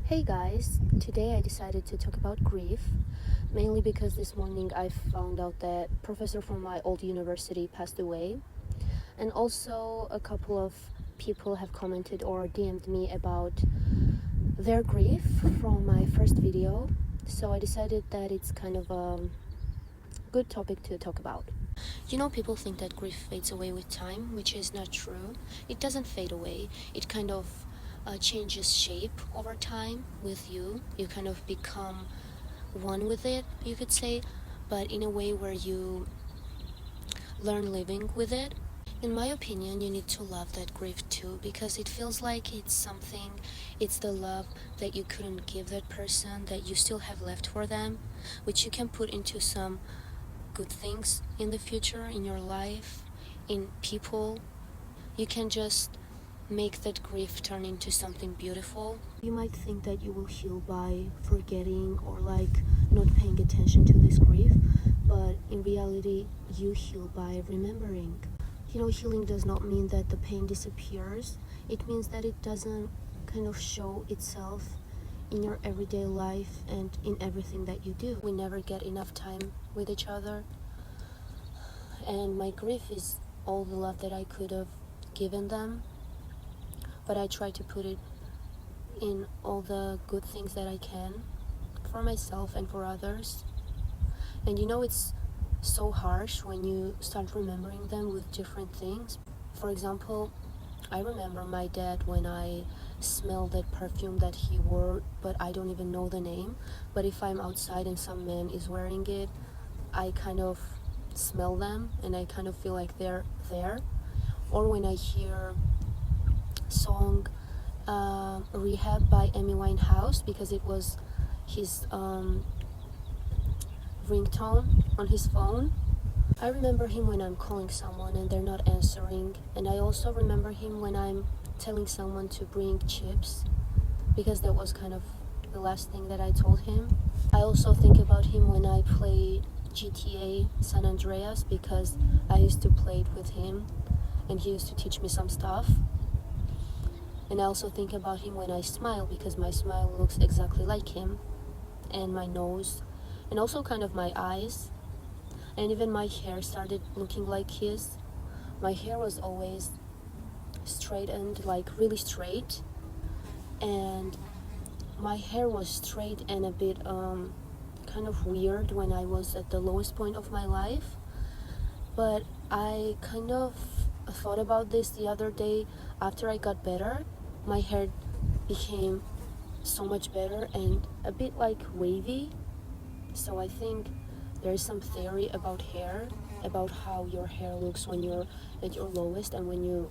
Hey guys, today I decided to talk about grief, mainly because this morning I found out that professor from my old university passed away, and also a couple of people have commented or DM'd me about their grief from my first video, so I decided that it's kind of a good topic to talk about. People think that grief fades away with time, which is not true. It doesn't fade away. It kind of changes shape over time with you. You kind of become one with it, you could say, but in a way where you learn living with it. In my opinion, you need to love that grief too, because it feels like it's the love that you couldn't give that person that you still have left for them, which you can put into some good things in the future, in your life, in people. You can just make that grief turn into something beautiful. You might think that you will heal by forgetting or not paying attention to this grief, but in reality, you heal by remembering. Healing does not mean that the pain disappears. It means that it doesn't kind of show itself in your everyday life and in everything that you do. We never get enough time with each other, and my grief is all the love that I could have given them, but I try to put it in all the good things that I can for myself and for others. And it's so harsh when you start remembering them with different things. For example, I remember my dad when I smell that perfume that he wore, but I don't even know the name. But if I'm outside and some man is wearing it, I kind of smell them and I kind of feel like they're there. Or when I hear song Rehab by Amy Winehouse, because it was his ringtone on his phone. I remember him when I'm calling someone and they're not answering, and I also remember him when I'm telling someone to bring chips, because that was kind of the last thing that I told him. I also think about him when I play GTA San Andreas, because I used to play it with him and he used to teach me some stuff. And I also think about him when I smile, because my smile looks exactly like him, and my nose, and also kind of my eyes, and even my hair started looking like his. My hair was always straightened, like really straight, and my hair was straight and a bit kind of weird when I was at the lowest point of my life. But I kind of thought about this the other day. After I got better, my hair became so much better and a bit like wavy. So I think there's some theory about hair, about how your hair looks when you're at your lowest, and when you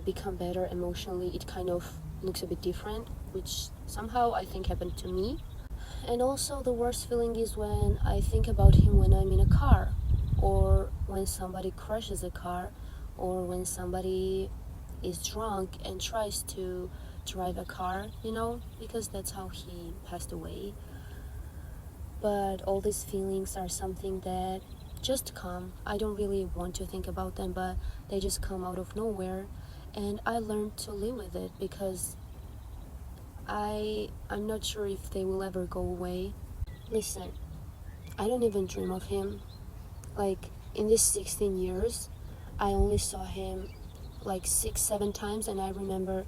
become better emotionally, it kind of looks a bit different, which somehow I think happened to me. And also, the worst feeling is when I think about him when I'm in a car, or when somebody crashes a car, or when somebody is drunk and tries to drive a car, because that's how he passed away. But all these feelings are something that just come. I don't really want to think about them, but they just come out of nowhere, and I learned to live with it, because I'm not sure if they will ever go away. Listen, I don't even dream of him. Like, in these 16 years, I only saw him like 6-7 times, and I remember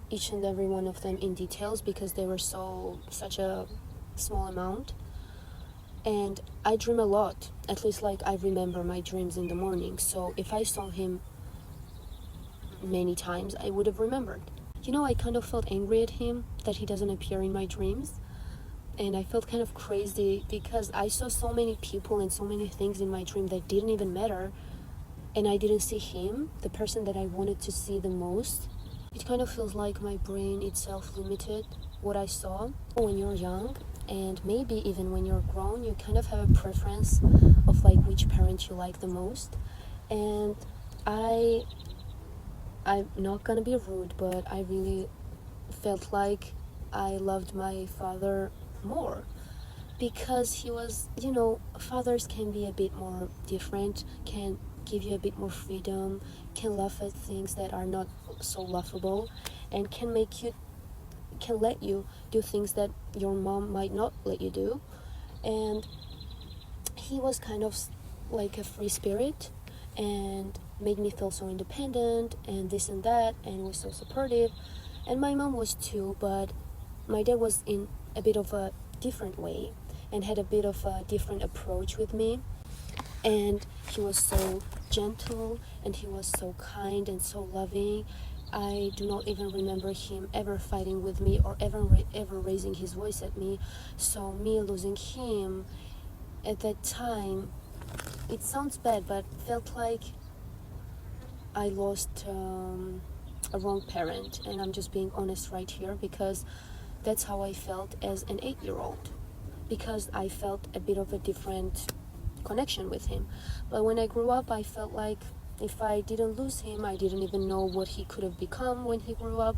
each and every one of them in details, because they were such a small amount. And I dream a lot, at least like I remember my dreams in the morning. So if I saw him many times, I would have remembered. I kind of felt angry at him that he doesn't appear in my dreams. And I felt kind of crazy, because I saw so many people and so many things in my dream that didn't even matter. And I didn't see him, the person that I wanted to see the most. It kind of feels like my brain itself limited what I saw. When you're young, and maybe even when you're grown, you kind of have a preference of like which parent you like the most. And I'm not gonna be rude, but I really felt like I loved my father more, because he was, fathers can be a bit more different, can give you a bit more freedom, can laugh at things that are not so laughable, and can make you can let you do things that your mom might not let you do. And he was kind of like a free spirit and made me feel so independent and this and that, and was so supportive. And my mom was too, but my dad was in a bit of a different way and had a bit of a different approach with me. And he was so gentle and he was so kind and so loving. I do not even remember him ever fighting with me or ever raising his voice at me. So me losing him at that time, it sounds bad, but felt like I lost a wrong parent. And I'm just being honest right here, because that's how I felt as an 8-year-old, because I felt a bit of a different connection with him. But when I grew up, I felt like if I didn't lose him, I didn't even know what he could have become when he grew up.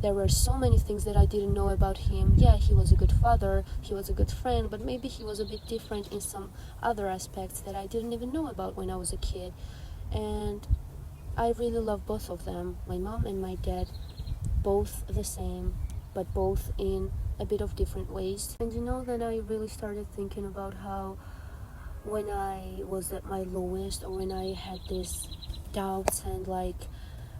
There were so many things that I didn't know about him. Yeah, he was a good father, he was a good friend, but maybe he was a bit different in some other aspects that I didn't even know about when I was a kid. And I really love both of them, my mom and my dad, both the same, but both in a bit of different ways. And you know that I really started thinking about how when I was at my lowest, or when I had these doubts and like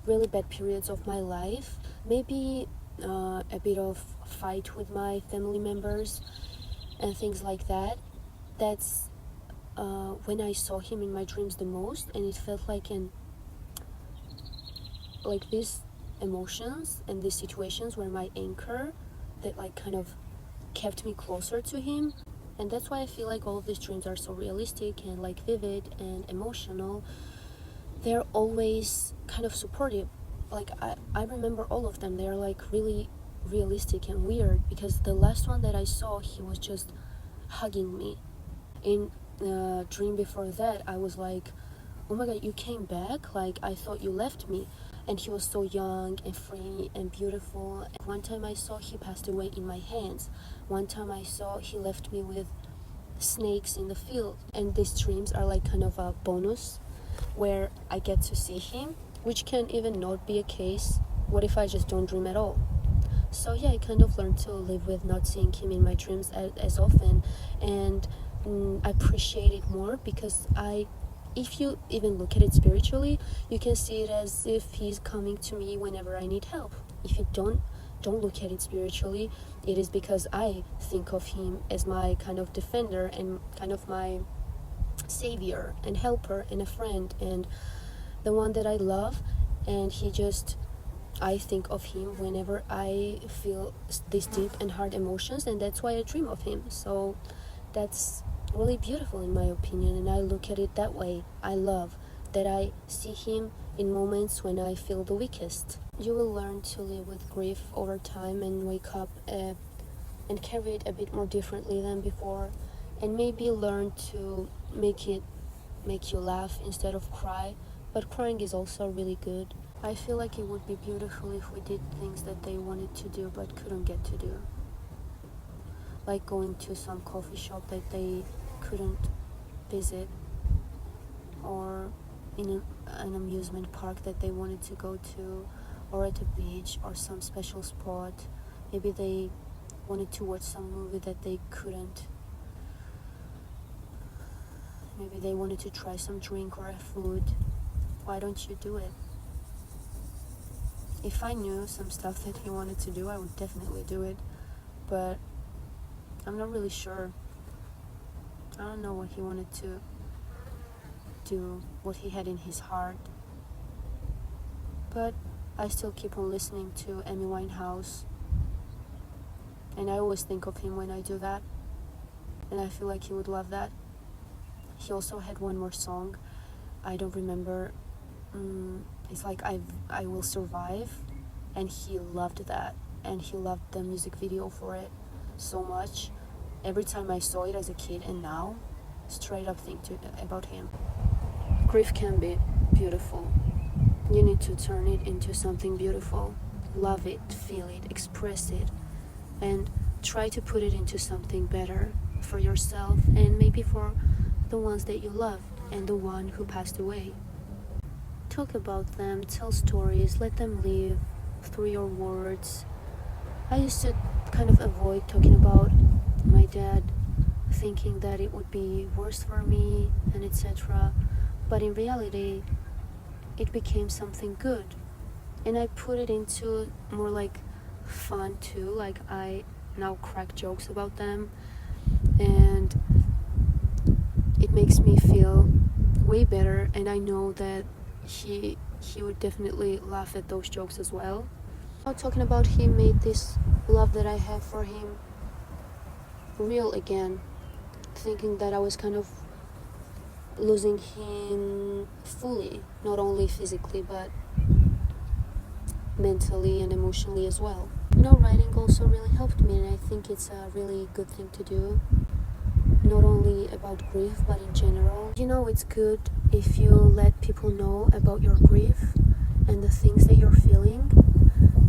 really bad periods of my life, maybe a bit of fight with my family members and things like that, that's when I saw him in my dreams the most. And it felt like these emotions and these situations were my anchor that like kind of kept me closer to him. And that's why I feel like all of these dreams are so realistic and like vivid and emotional. They're always kind of supportive. Like I remember all of them. They're like really realistic and weird, because the last one that I saw, he was just hugging me. In the dream before that, I was like, oh my god, you came back? Like, I thought you left me. And he was so young and free and beautiful. One time I saw he passed away in my hands. One time I saw he left me with snakes in the field. And these dreams are like kind of a bonus where I get to see him, which can even not be a case. What if I just don't dream at all? So yeah, I kind of learned to live with not seeing him in my dreams as often, and appreciate it more, because if you even look at it spiritually, you can see it as if he's coming to me whenever I need help. If you don't look at it spiritually, it is because I think of him as my kind of defender and kind of my savior and helper and a friend and the one that I love. And I think of him whenever I feel these deep and hard emotions, and that's why I dream of him. So that's really beautiful in my opinion, and I look at it that way. I love that I see him in moments when I feel the weakest. You will learn to live with grief over time and wake up and carry it a bit more differently than before, and maybe learn to make you laugh instead of cry. But crying is also really good. I feel like it would be beautiful if we did things that they wanted to do but couldn't get to do, like going to some coffee shop that they couldn't visit, or in an amusement park that they wanted to go to, or at a beach or some special spot. Maybe they wanted to watch some movie that they couldn't. Maybe they wanted to try some drink or a food. Why don't you do it? If I knew some stuff that he wanted to do, I would definitely do it, but I'm not really sure. I don't know what he wanted to do, what he had in his heart. But I still keep on listening to Amy Winehouse, and I always think of him when I do that, and I feel like he would love that. He also had one more song, I don't remember. It's like I Will Survive, and he loved that, and he loved the music video for it so much. Every time I saw it as a kid, and now straight up think about him. Grief can be beautiful. You need to turn it into something beautiful. Love it, feel it, express it, and try to put it into something better for yourself, and maybe for the ones that you loved and the one who passed away. Talk about them, tell stories, let them live through your words. I used to kind of avoid talking about my dad, thinking that it would be worse for me and etc. But in reality, it became something good. And I put it into more like fun too. Like I now crack jokes about them, and it makes me feel way better. And I know that he would definitely laugh at those jokes as well. Talking about him made this love that I have for him real again, thinking that I was kind of losing him fully, not only physically but mentally and emotionally as well. Writing also really helped me, and I think it's a really good thing to do, not only about grief but in general. It's good if you let people know about your grief and the things that you're feeling.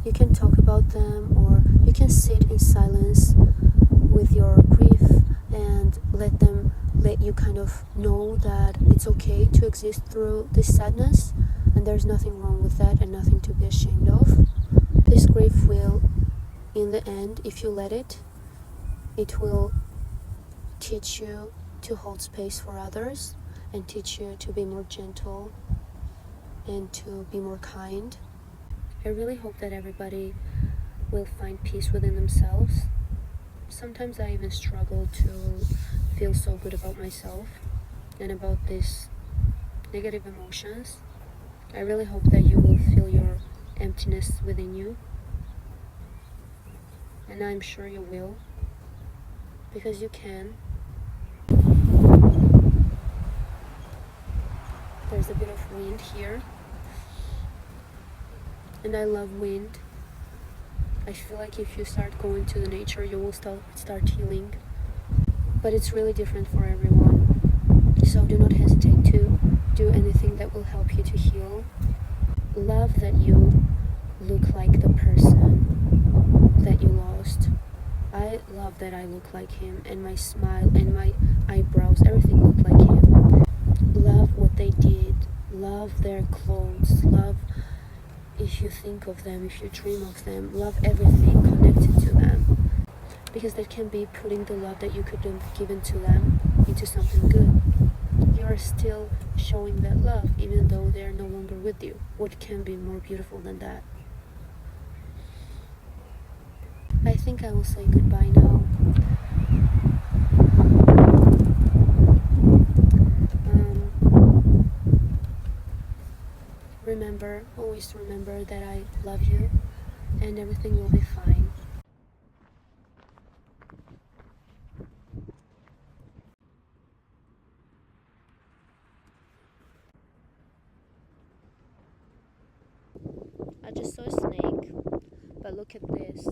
You can talk about them, or you can sit in silence with your grief and let you kind of know that it's okay to exist through this sadness, and there's nothing wrong with that and nothing to be ashamed of. This grief will, in the end, if you let it will teach you to hold space for others and teach you to be more gentle and to be more kind. I really hope that everybody will find peace within themselves. Sometimes I even struggle to feel so good about myself and about these negative emotions. I really hope that you will feel your emptiness within you, and I'm sure you will, because you can. There's a bit of wind here, and I love wind. I feel like if you start going to the nature, you will start healing. But it's really different for everyone. So do not hesitate to do anything that will help you to heal. Love that you look like the person that you lost. I love that I look like him, and my smile and my eyebrows, everything looked like him. Love what they did. Love their clothes. Love if you think of them, if you dream of them. Love everything connected to them, because that can be putting the love that you could have given to them into something good. You are still showing that love even though they are no longer with you. What can be more beautiful than that? I think I will say goodbye now. Always remember that I love you and everything will be fine. I just saw a snake, but look at this.